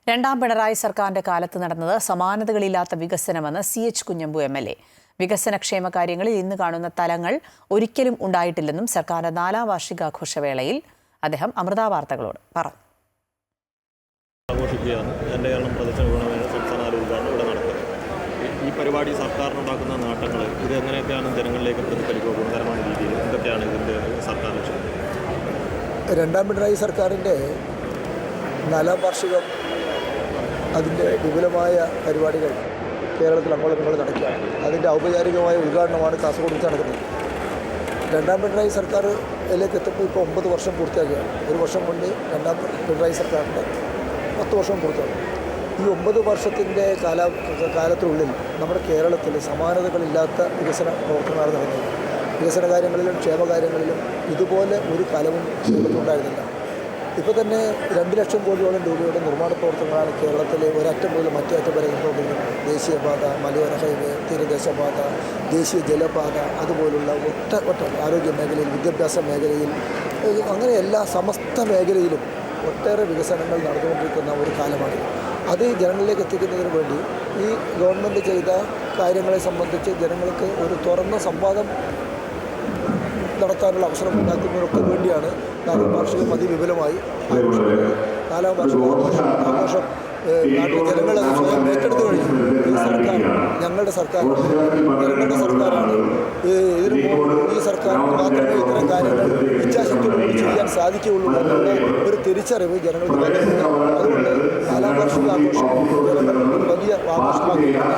രണ്ടാം പിണറായി സർക്കാരിന്റെ കാലത്ത് നടന്നത് സമാനതകളില്ലാത്ത വികസനമെന്ന് CH കുഞ്ഞമ്പു MLA. വികസനക്ഷേമ കാര്യങ്ങളിൽ ഇന്ന് കാണുന്ന തലങ്ങൾ ഒരിക്കലും ഉണ്ടായിട്ടില്ലെന്നും സർക്കാരിന്റെ 4ാം വാർഷികാഘോഷവേളയിൽ അദ്ദേഹം അമൃത വാർത്തകളോട് പറഞ്ഞു. ഈ പരിപാടി സർക്കാരിനുണ്ടാക്കുന്ന നേട്ടങ്ങൾ ഇത് എങ്ങനെയൊക്കെയാണ് ജനങ്ങളിലേക്ക് പ്രതിഫലിക്കുക, ഗുണകരമായ രീതിയിൽ എന്തൊക്കെയാണ് ഇതിൻ്റെ സർക്കാർ ലക്ഷ്യം? രണ്ടാം പിണറായി സർക്കാരിൻ്റെ 4ാം വാർഷികം അതിൻ്റെ വിപുലമായ പരിപാടികൾ കേരളത്തിൽ അങ്ങോളം നടക്കുകയാണ്. അതിൻ്റെ ഔപചാരികമായ ഉദ്ഘാടനമാണ് കാസർഗോഡ് വെച്ച് നടക്കുന്നത്. രണ്ടാം പിണറായി സർക്കാരിലേക്ക് എത്തുമ്പോൾ ഇപ്പോൾ 9 വർഷം പൂർത്തിയാക്കുകയാണ്. ഒരു വർഷം കൊണ്ട് രണ്ടാം പിണറായി സർക്കാരിൻ്റെ 10 വർഷം പൂർത്തിയാകും. ഈ 9 വർഷത്തിൻ്റെ കാലത്തിനുള്ളിൽ നമ്മുടെ കേരളത്തിൽ സമാനതകളില്ലാത്ത വികസന പ്രവർത്തനങ്ങളാണ് നടന്നത്. വികസന കാര്യങ്ങളിലും ക്ഷേമകാര്യങ്ങളിലും ഇതുപോലെ ഒരു കാലവും കേരളത്തിലുണ്ടായിരുന്നില്ല. ഇപ്പോൾ തന്നെ 2 ലക്ഷം കോടിയോളം രൂപയുടെ നിർമ്മാണ പ്രവർത്തനങ്ങളാണ് കേരളത്തിലെ ഒരറ്റം മുതൽ മറ്റേ അറ്റം വരെ നടന്നുകൊണ്ടിരിക്കുന്നത്. ദേശീയപാത, മലയോര ഹൈവേ, തീരദേശപാത, ദേശീയ ജലപാത, അതുപോലുള്ള ഒട്ട ആരോഗ്യ മേഖലയിൽ, വിദ്യാഭ്യാസ മേഖലയിൽ, അങ്ങനെ എല്ലാ സമസ്ത മേഖലയിലും ഒട്ടേറെ വികസനങ്ങൾ നടന്നുകൊണ്ടിരിക്കുന്ന ഒരു കാലമാണ്. അത് ജനങ്ങളിലേക്ക് എത്തിക്കുന്നതിന് വേണ്ടി ഈ ഗവൺമെൻറ് ചെയ്ത കാര്യങ്ങളെ സംബന്ധിച്ച് ജനങ്ങൾക്ക് ഒരു തുറന്ന സംവാദം നടത്താനുള്ള അവസരം ഉണ്ടാക്കുന്നതിനൊക്കെ വേണ്ടിയാണ് 4ാം വാർഷികം അതിവിപുലമായി ആഘോഷിക്കുന്നത്. 4ാം വാർഷിക ആഘോഷം നാട്ടിലെ ജനങ്ങളത് സ്വയം ഏറ്റെടുത്തു കഴിഞ്ഞു. ഈ സർക്കാർ ഞങ്ങളുടെ സർക്കാർ, ജനങ്ങളുടെ സർക്കാരാണ്. ഈ സർക്കാരിന് മാത്രമേ ഇത്തരം കാര്യങ്ങൾ ഇച്ഛാശക്തിയോടുകൂടി ചെയ്യാൻ സാധിക്കുകയുള്ളൂ എന്നുള്ള ഒരു തിരിച്ചറിവ് ജനങ്ങൾക്ക് വന്നിട്ടുണ്ട്. അതുകൊണ്ട് 4ാം വാർഷിക ആഘോഷം ജനങ്ങൾ വലിയ ആഘോഷമാക്കുകയാണ്.